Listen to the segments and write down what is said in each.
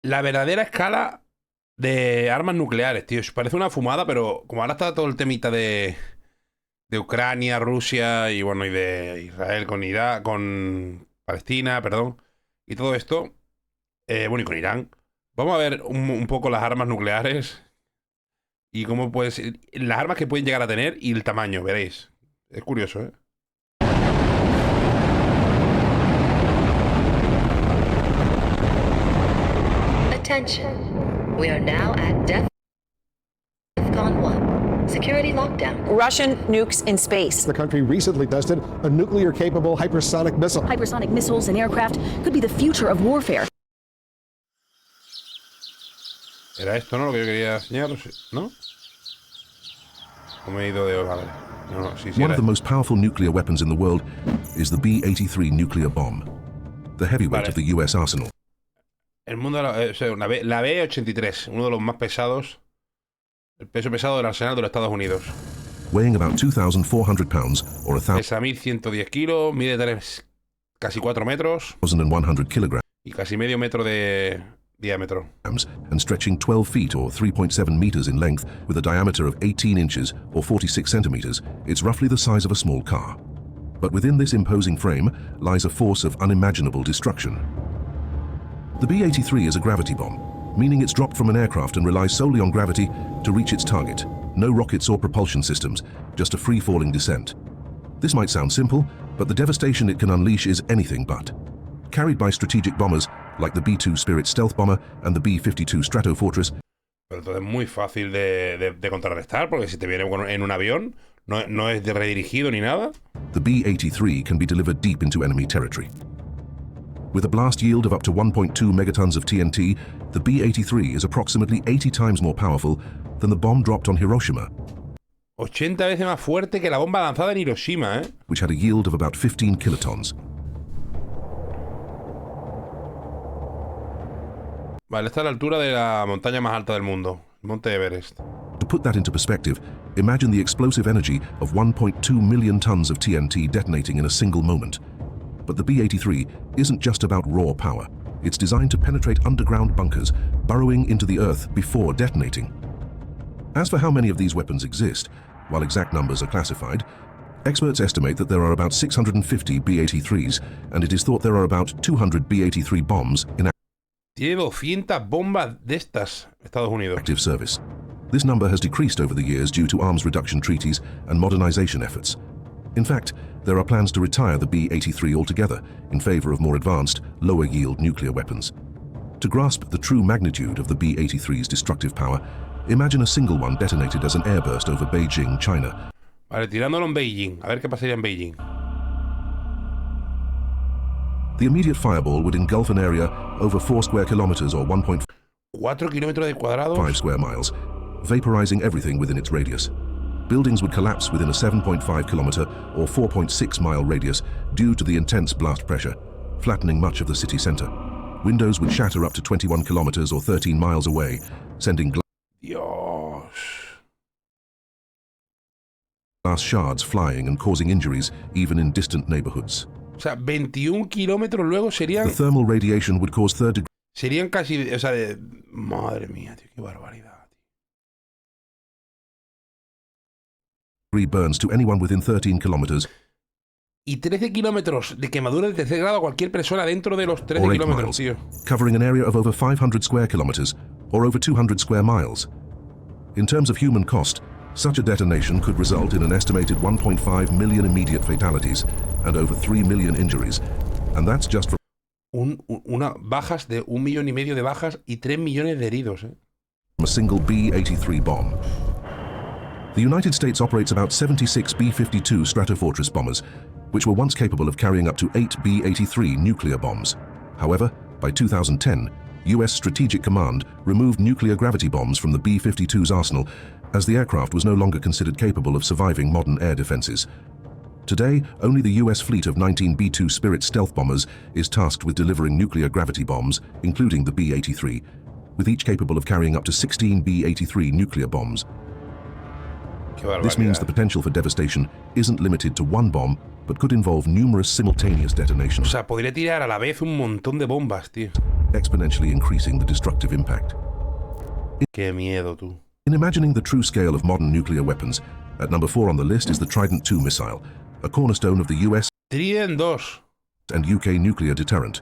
la verdadera escala de armas nucleares, tío. Parece una fumada, pero como ahora está todo el temita de Ucrania, Rusia y bueno, y de Israel con Irak, con Palestina, perdón, y todo esto, bueno, y con Irán. Vamos a ver un poco las armas nucleares y cómo puede ser, las armas que pueden llegar a tener y el tamaño, veréis. Es curioso, ¿eh? Attention. We are now at DEFCON 1. Security lockdown. Russian nukes in space. The country recently tested a nuclear-capable hypersonic missile. Hypersonic missiles and aircraft could be the future of warfare. ¿Era esto, no? Lo que yo quería enseñaros, ¿no? ¿O me he ido de vale. No, sí, One of the most powerful nuclear weapons in the world is the B-83 nuclear bomb, the heavyweight of the US arsenal. El mundo de la B-83, uno de los más pesados, el peso pesado del arsenal de los Estados Unidos. Weighing about 2,400 pounds or 1,000. Pesa 1.110 kilos, mide casi 4 metros 1,100 kilograms. Y casi medio metro de diámetro. And stretching 12 feet or 3.7 meters in length with a diameter of 18 inches or 46 centimeters, it's roughly the size of a small car. But within this imposing frame lies a force of unimaginable destruction. The B-83 is a gravity bomb, meaning it's dropped from an aircraft and relies solely on gravity to reach its target. No rockets or propulsion systems, just a free-falling descent. This might sound simple, but the devastation it can unleash is anything but. Carried by strategic bombers like the B-2 Spirit stealth bomber and the B-52 Stratofortress. Pero todo es muy fácil de contrarrestar, porque si te viene en un avión, no es redirigido ni nada. The B-83 can be delivered deep into enemy territory. With a blast yield of up to 1.2 megatons of TNT, the B-83 is approximately 80 times more powerful than the bomb dropped on Hiroshima. 80 veces más fuerte que la bomba lanzada en Hiroshima, ¿eh? Which had a yield of about 15 kilotons. Vale, esta es la altura de la montaña más alta del mundo, Monte Everest. To put that into perspective, imagine the explosive energy of 1.2 million tons of TNT detonating in a single moment. But the B-83 isn't just about raw power. It's designed to penetrate underground bunkers, burrowing into the earth before detonating. As for how many of these weapons exist, while exact numbers are classified, experts estimate that there are about 650 B-83s, and it is thought there are about 200 B-83 bombs in Tiene 200 bombas de estas, Estados Unidos. Active service. This number has decreased over the years due to arms reduction treaties and modernization efforts. In fact, there are plans to retire the B-83 altogether in favor of more advanced, lower-yield nuclear weapons. To grasp the true magnitude of the B-83's destructive power, imagine a single one detonated as an airburst over Beijing, China. Vale, tirándolo en Beijing. A ver qué pasaría en Beijing. The immediate fireball would engulf an area over 4 square kilometers or 1.5 kilómetros cuadrados square miles, vaporizing everything within its radius. Buildings would collapse within a 7.5 kilometer or 4.6 mile radius due to the intense blast pressure, flattening much of the city center. Windows would shatter up to 21 kilometers or 13 miles away, sending glass shards flying and causing injuries even in distant neighborhoods. O sea, 21 kilómetros luego serían... The thermal radiation would cause third degree... Serían casi... O sea, madre mía, tío, qué barbaridad. Burns to anyone within 13 kilometers. Y 13 kilómetros de quemadura de tercer grado a cualquier persona dentro de los 13 kilómetros, tío. Covering an area of over 500 square kilometers, or over 200 square miles. In terms of human cost, such a detonation could result in an estimated 1.5 million immediate fatalities and over 3 million injuries, and that's just from bajas de 1,5 millones de bajas y 3 millones de heridos, ¿eh? From a single B-83 bomb. The United States operates about 76 B-52 Stratofortress bombers, which were once capable of carrying up to 8 B-83 nuclear bombs. However, by 2010, US Strategic Command removed nuclear gravity bombs from the B-52's arsenal as the aircraft was no longer considered capable of surviving modern air defenses. Today, only the US fleet of 19 B-2 Spirit stealth bombers is tasked with delivering nuclear gravity bombs, including the B-83, with each capable of carrying up to 16 B-83 nuclear bombs. This means the potential for devastation isn't limited to one bomb, but could involve numerous simultaneous detonations. O sea, podría tirar a la vez un montón de bombas, tío. exponentially increasing the destructive impact. Qué miedo, tú. In imagining the true scale of modern nuclear weapons, at number 4 on the list is the Trident II missile, a cornerstone of the US Trident 2. and UK nuclear deterrent.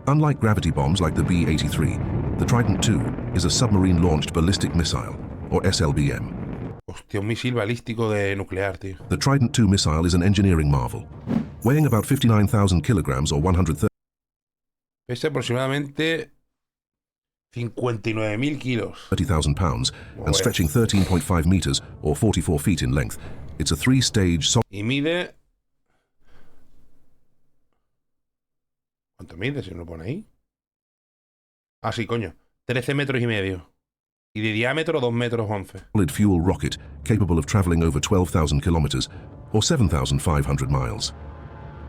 Unlike gravity bombs like the B-83, the Trident II is a submarine-launched ballistic missile, or SLBM. Hostia, un misil balístico de nuclear, tío. The Trident II missile is an engineering marvel. Weighing about 59,000 kilograms or 130 Pesa aproximadamente 59.000 kilos. 30,000 pounds and stretching 13.5 meters or 44 feet in length, it's a three-stage Y mide... ¿Cuánto mide? ¿Se lo pone ahí? Ah, sí, coño. 13 metros y medio. Y de diámetro 2 metros 11. solid fuel rocket capable of traveling over 12,000 kilometers or 7,500 miles.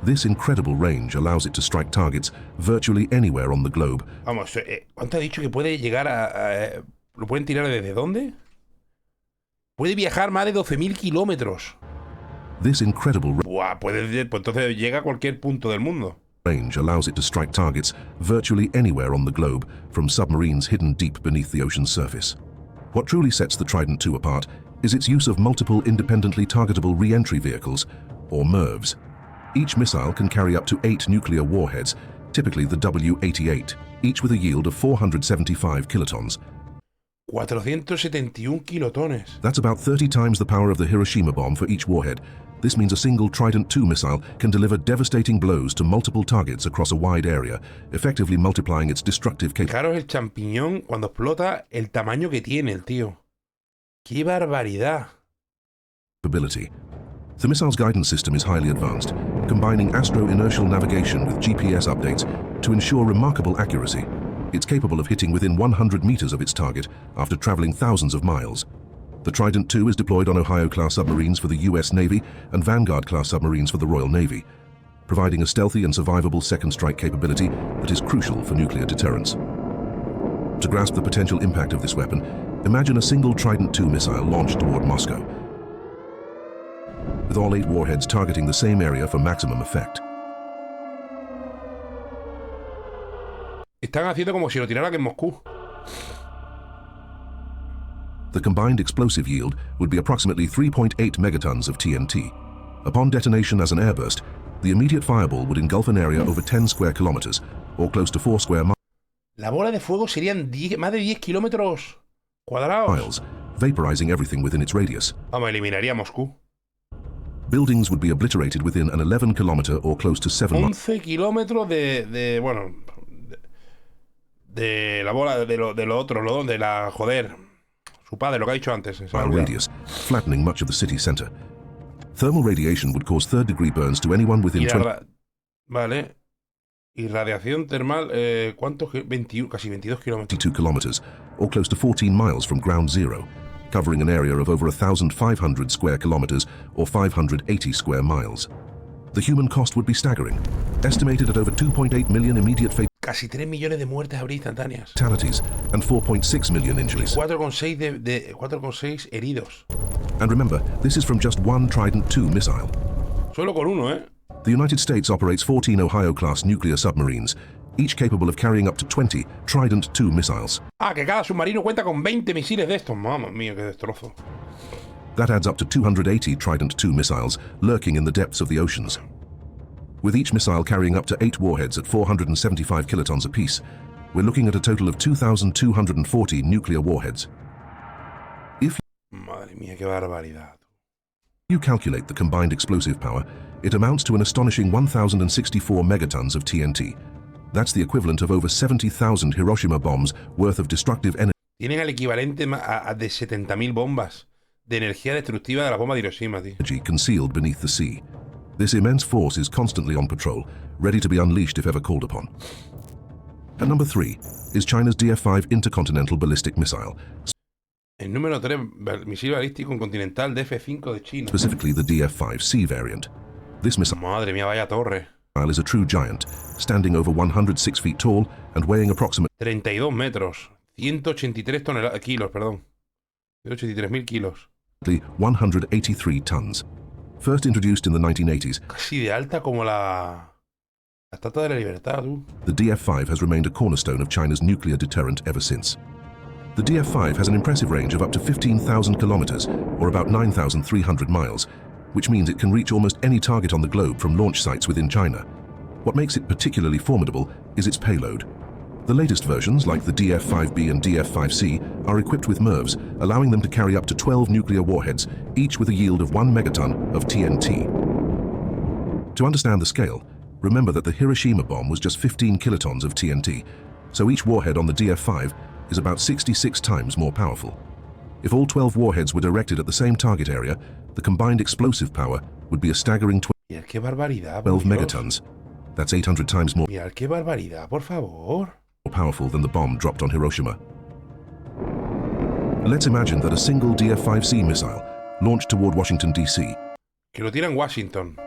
This incredible range allows it to strike targets virtually anywhere on the globe. Vamos, ¿cuánto ha dicho que puede llegar a... ¿Lo pueden tirar desde dónde? Puede viajar más de 12.000 kilómetros. This incredible Buah, puede... Pues entonces llega a cualquier punto del mundo. range allows it to strike targets virtually anywhere on the globe from submarines hidden deep beneath the ocean's surface. What truly sets the Trident II apart is its use of multiple independently targetable re-entry vehicles, or MIRVs. Each missile can carry up to 8 nuclear warheads, typically the W-88, each with a yield of 475 kilotons. 471 kilotones. That's about 30 times the power of the Hiroshima bomb for each warhead. This means a single Trident II missile can deliver devastating blows to multiple targets across a wide area, effectively multiplying its destructive Fijaros el champiñón cuando explota, el tamaño que tiene el tío. ¡Qué barbaridad! capability. The missile's guidance system is highly advanced, combining astro-inertial navigation with GPS updates to ensure remarkable accuracy. It's capable of hitting within 100 meters of its target after traveling thousands of miles. The Trident II is deployed on Ohio-class submarines for the US Navy and Vanguard-class submarines for the Royal Navy, providing a stealthy and survivable second strike capability that is crucial for nuclear deterrence. To grasp the potential impact of this weapon, imagine a single Trident II missile launched toward Moscow, with all 8 warheads targeting the same area for maximum effect. Están haciendo como si lo tiraran en Moscú. The combined explosive yield would be approximately 3.8 megatons of TNT. Upon detonation as an airburst, the immediate fireball would engulf an area over 10 square kilometers, or close to 4 square La bola de fuego serían más de 10 kilómetros cuadrados. miles, vaporizing everything within its radius. Vamos, eliminaría Moscú. Buildings would be obliterated within an 11-kilometer or close to 7 11 kilómetros bueno, de la bola, de lo otro, de la... Joder. Su padre, lo que ha dicho antes. mile radius, flattening much of the city center. Thermal radiation would cause third-degree burns to anyone within 20 Vale. Y radiación termal, ¿cuántos? 21, casi 22 kilómetros. kilometers, or close to 14 miles from ground zero, covering an area of over 1,500 square kilometers or 580 square miles. The human cost would be staggering, estimated at over 2.8 million immediate Casi 3 millones de muertes habría instantáneas. fatalities and 4.6 million injuries. 4,6 heridos. And remember, this is from just one Trident II missile. Solo con uno, ¿eh? The United States operates 14 Ohio-class nuclear submarines, each capable of carrying up to 20 Trident II missiles. Ah, que cada submarino cuenta con 20 misiles de estos. Mamma mía, qué destrozo. That adds up to 280 Trident II missiles lurking in the depths of the oceans. With each missile carrying up to 8 warheads at 475 kilotons apiece, we're looking at a total of 2,240 nuclear warheads. Madre mía, qué barbaridad. You calculate the combined explosive power, it amounts to an astonishing 1,064 megatons of TNT. That's the equivalent of over 70,000 Hiroshima bombs worth of destructive energy. Tienen el equivalente de 70.000 bombas de energía destructiva de la bomba de Hiroshima, tío. Concealed beneath the sea. This immense force is constantly on patrol, ready to be unleashed if ever called upon. At number 3 is China's DF-5 intercontinental ballistic missile, El número 3, misil balístico continental DF-5 de China. specifically the DF-5C variant. This missile Madre mía, vaya torre. is a true giant, standing over 106 feet tall and weighing approximately 32 metros. 183 kilos, perdón. 183.000 kilos. 183 tons. First introduced in the 1980s, Casi de alta como la La Estatua de la Libertad, tú. The DF-5 has remained a cornerstone of China's nuclear deterrent ever since. The DF-5 has an impressive range of up to 15,000 kilometers, or about 9,300 miles, which means it can reach almost any target on the globe from launch sites within China. What makes it particularly formidable is its payload. The latest versions, like the DF-5B and DF-5C, are equipped with MIRVs, allowing them to carry up to 12 nuclear warheads, each with a yield of 1 megaton of TNT. To understand the scale, remember that the Hiroshima bomb was just 15 kilotons of TNT, so each warhead on the DF-5 is about 66 times more powerful. If all 12 warheads were directed at the same target area, the combined explosive power would be a staggering Mirad qué barbaridad, por 12 Dios. megatons. That's 800 times more Mirad qué barbaridad, por favor. powerful than the bomb dropped on Hiroshima. Let's imagine that a single DF-5C missile launched toward Washington, D.C., Que lo tira en Washington.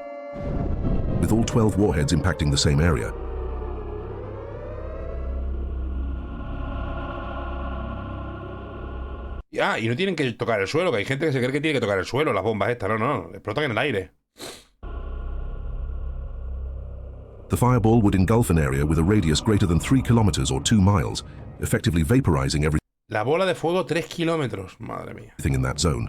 with all 12 warheads impacting the same area. Y no tienen que tocar el suelo, que hay gente que se cree que tiene que tocar el suelo, las bombas estas. No, explotan en el aire. The fireball would engulf an area with a radius greater than 3 kilometers or 2 miles, effectively vaporizing La bola de fuego, 3 kilómetros. Madre mía. everything in that zone.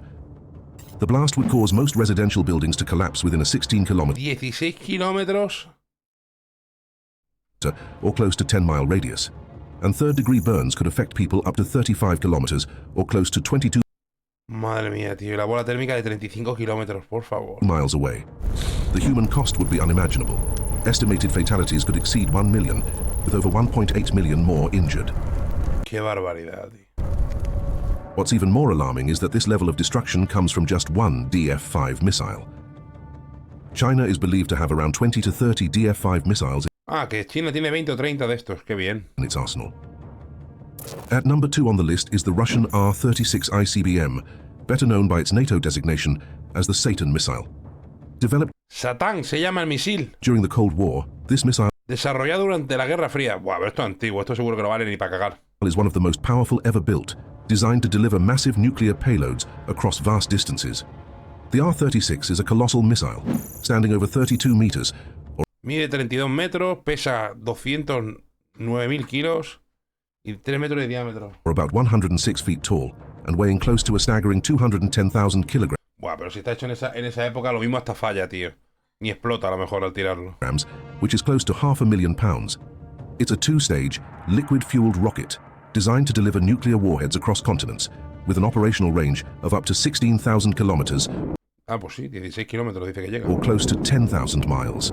The blast would cause most residential buildings to collapse within a 16-kilometer 16 kilómetros. or close to 10-mile radius, and third-degree burns could affect people up to 35 kilometers or close to 22 Madre mía, tío. La bola térmica de 35 kilómetros, por favor. miles away. The human cost would be unimaginable. Estimated fatalities could exceed 1 million, with over 1.8 million more injured. Qué barbaridad, tío. What's even more alarming is that this level of destruction comes from just one DF-5 missile. China is believed to have around 20 to 30 DF-5 missiles Que China tiene 20 o 30 de estos. Qué bien. in its arsenal. At number 2 on the list is the Russian R-36 ICBM, better known by its NATO designation as the Satan missile. Developed Satán se llama el misil. during the Cold War, this missile Desarrollado durante la Guerra Fría. Buah, pero esto es antiguo. Esto seguro que no vale ni para cagar. is one of the most powerful ever built, designed to deliver massive nuclear payloads across vast distances. The R-36 is a colossal missile, standing over 32 meters, Mide 32 metros, pesa 209.000 kilos y 3 metros de diámetro. or about 106 feet tall, and weighing close to a staggering 210,000 kilograms, Buah, pero si está hecho en esa época, lo mismo hasta falla, tío. Ni explota a lo mejor al tirarlo. which is close to 500,000 pounds. It's a two-stage, liquid-fueled rocket designed to deliver nuclear warheads across continents, with an operational range of up to 16,000 kilometers Pues sí, 16 kilómetros dice que llega. or close to 10,000 miles.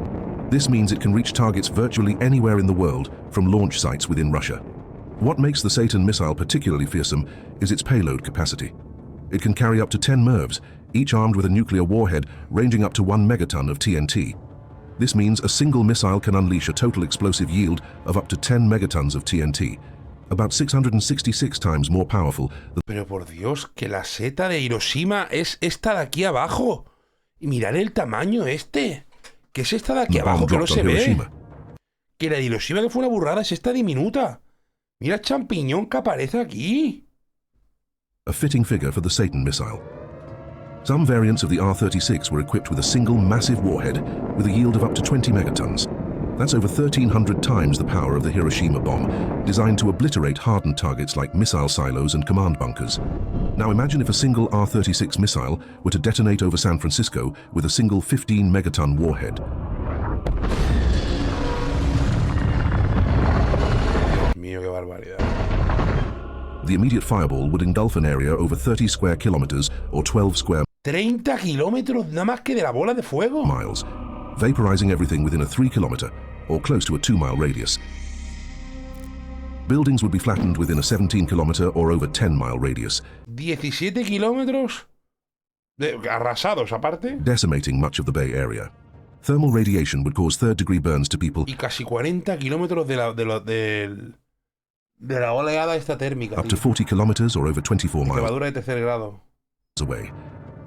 This means it can reach targets virtually anywhere in the world from launch sites within Russia. What makes the Satan missile particularly fearsome is its payload capacity. It can carry up to 10 MIRVs, each armed with a nuclear warhead ranging up to 1 megaton of TNT. This means a single missile can unleash a total explosive yield of up to 10 megatons of TNT, about 666 times more powerful than Pero por Dios, que la seta de Hiroshima es esta de aquí abajo. Y mirad el tamaño este. Que es esta de aquí the bomb abajo que no dropped se on ve. Hiroshima. Que la de Hiroshima, que fue una burrada, es esta diminuta. Mira el champiñón que aparece aquí. A fitting figure for the Satan missile. Some variants of the R-36 were equipped with a single massive warhead with a yield of up to 20 megatons. That's over 1,300 times the power of the Hiroshima bomb, designed to obliterate hardened targets like missile silos and command bunkers. Now imagine if a single R-36 missile were to detonate over San Francisco with a single 15 megaton warhead. Dios mío, qué barbaridad. The immediate fireball would engulf an area over 30 square kilometers or 12 square 30 kilómetros nada más que de la bola de fuego. miles, vaporizing everything within a 3-kilometer or close to a 2-mile radius. Buildings would be flattened within a 17-kilometer or over 10-mile radius, 17 kilómetros arrasados aparte. decimating much of the Bay Area. Thermal radiation would cause third-degree burns to people Y casi 40 kilómetros de la oleada esta térmica. up to Tío. 40 kilometers or over 24 miles Quemadura de tercer grado. away,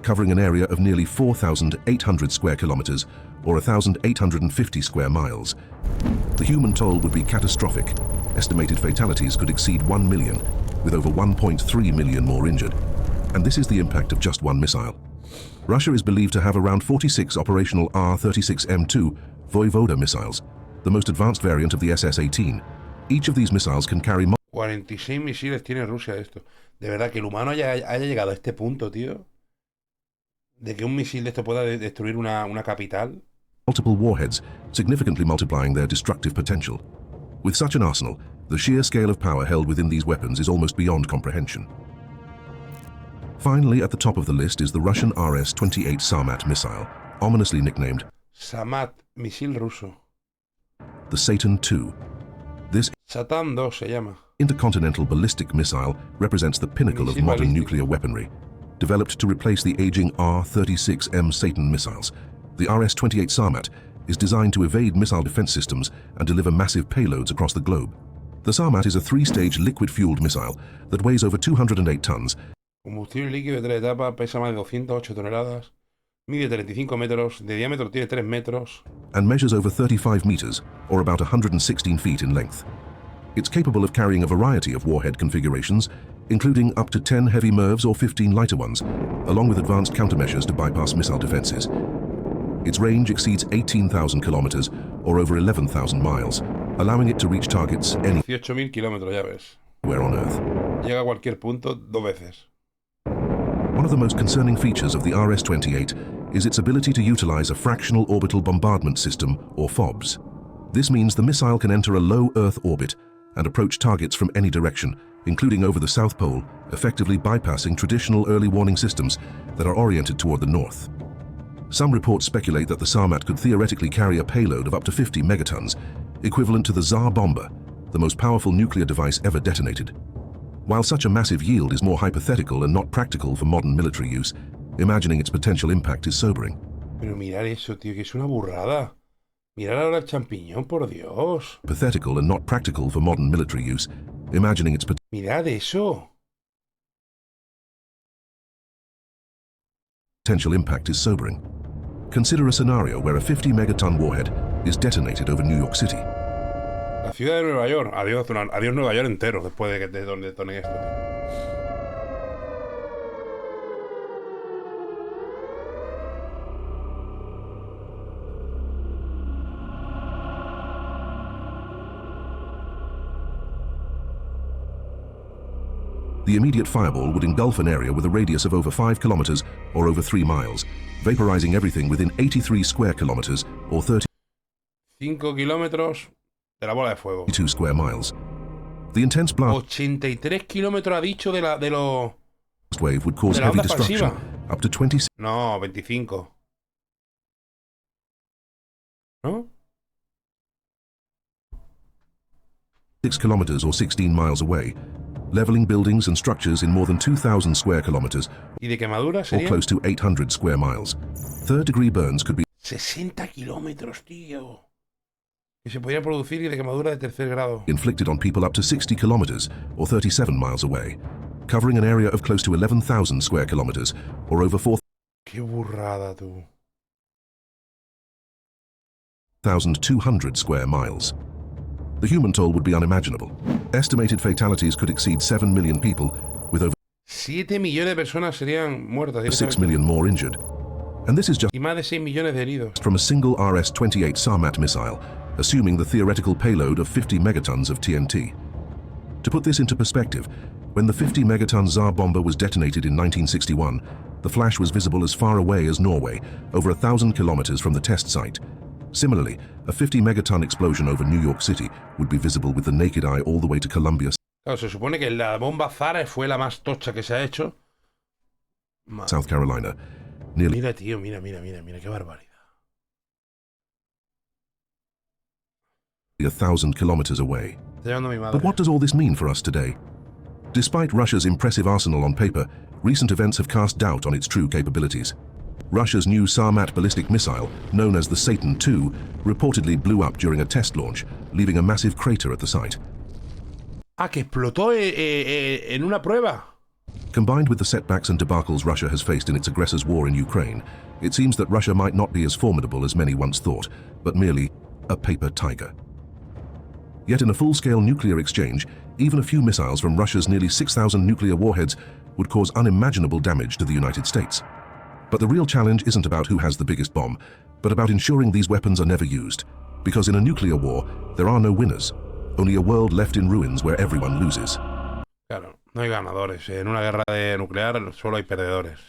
covering an area of nearly 4,800 square kilometers or 1,850 square miles. The human toll would be catastrophic. Estimated fatalities could exceed 1 million, with over 1.3 million more injured. And this is the impact of just one missile. Russia is believed to have around 46 operational R-36M2 Voyvoda missiles, the most advanced variant of the SS-18. Each of these missiles can carry 46 misiles tiene Rusia esto. De verdad que el humano haya llegado a este punto, tío. De que un misil de esto pueda destruir una capital. multiple warheads, significantly multiplying their destructive potential. With such an arsenal, the sheer scale of power held within these weapons is almost beyond comprehension. Finally, at the top of the list is the Russian RS-28 Sarmat missile, ominously nicknamed Samat, misil ruso. the Satan II. This Satan 2 se llama. intercontinental ballistic missile represents the pinnacle of Misil modern balístico. nuclear weaponry, developed to replace the aging R-36M Satan missiles. The RS-28 Sarmat is designed to evade missile defense systems and deliver massive payloads across the globe. The Sarmat is a three-stage liquid-fueled missile that weighs over 208 tons Combustible líquido de 3 etapas, pesa más de 208 toneladas, mide 35 metros, de diámetro tiene 3 metros. and measures over 35 meters, or about 116 feet in length. It's capable of carrying a variety of warhead configurations, including up to 10 heavy MIRVs or 15 lighter ones, along with advanced countermeasures to bypass missile defenses. Its range exceeds 18,000 kilometers, or over 11,000 miles, allowing it to reach targets 18.000 kilómetros, ya ves. anywhere on Earth. Llega a cualquier punto 2 veces. One of the most concerning features of the RS-28 is its ability to utilize a fractional orbital bombardment system, or FOBS. This means the missile can enter a low Earth orbit and approach targets from any direction, including over the South Pole, effectively bypassing traditional early warning systems that are oriented toward the north. Some reports speculate that the Sarmat could theoretically carry a payload of up to 50 megatons, equivalent to the Tsar Bomba, the most powerful nuclear device ever detonated. While such a massive yield is more hypothetical and not practical for modern military use, imagining its potential impact is sobering. Pero mirar eso, tío, que es una burrada. Mirar ahora el champiñón, por Dios. Hypothetical and not practical for modern military use, imagining its Mirad eso. potential impact is sobering. Consider a scenario where a 50 megaton warhead is detonated over New York City. La ciudad de Nueva York. Adiós, adiós Nueva York entero después de que detonen esto, tío. The immediate fireball would engulf an area with a radius of over 5 kilometers or over 3 miles, vaporizing everything within 83 square kilometers or 32 kilómetros de la bola de fuego. square miles. The intense blast 83 kilómetros ha dicho de lo... wave would cause de la heavy onda destruction, expansiva. up to 26 No, 25. ¿No? kilometers or 16 miles away, leveling buildings and structures in more than 2,000 square kilometers ¿Y de quemadura or sería? close to 800 square miles. Third-degree burns could be 60 kilómetros, tío. Que se podría producir y de quemadura de tercer grado. inflicted on people up to 60 kilometers or 37 miles away, covering an area of close to 11,000 square kilometers or over Qué burrada, tú. 4,200 square miles. The human toll would be unimaginable. Estimated fatalities could exceed 7 million people, with over 7 millones de personas serían muertas 6 directamente. million more injured. And this is just Y más de 6 millones de heridos. from a single RS-28 Sarmat missile, assuming the theoretical payload of 50 megatons of TNT. To put this into perspective, when the 50 megaton Tsar Bomba was detonated in 1961, the flash was visible as far away as Norway, over 1,000 kilometers from the test site. Similarly, a 50 megaton explosion over New York City would be visible with the naked eye all the way to Columbia, Claro, se supone que la bomba Zara fue la más tocha que se ha hecho. South Carolina, nearly Mira, tío, mira, qué barbaridad. 1,000 kilometers away. Está llevando mi madre. But what does all this mean for us today? Despite Russia's impressive arsenal on paper, recent events have cast doubt on its true capabilities. Russia's new Sarmat ballistic missile, known as the Satan II, reportedly blew up during a test launch, leaving a massive crater at the site. Ah, que explotó en una prueba. Combined with the setbacks and debacles Russia has faced in its aggressor's war in Ukraine, it seems that Russia might not be as formidable as many once thought, but merely a paper tiger. Yet in a full-scale nuclear exchange, even a few missiles from Russia's nearly 6,000 nuclear warheads would cause unimaginable damage to the United States. But the real challenge isn't about who has the biggest bomb, but about ensuring these weapons are never used. Because in a nuclear war, there are no winners, only a world left in ruins where everyone loses. Claro, no hay ganadores. En una guerra nuclear solo hay perdedores.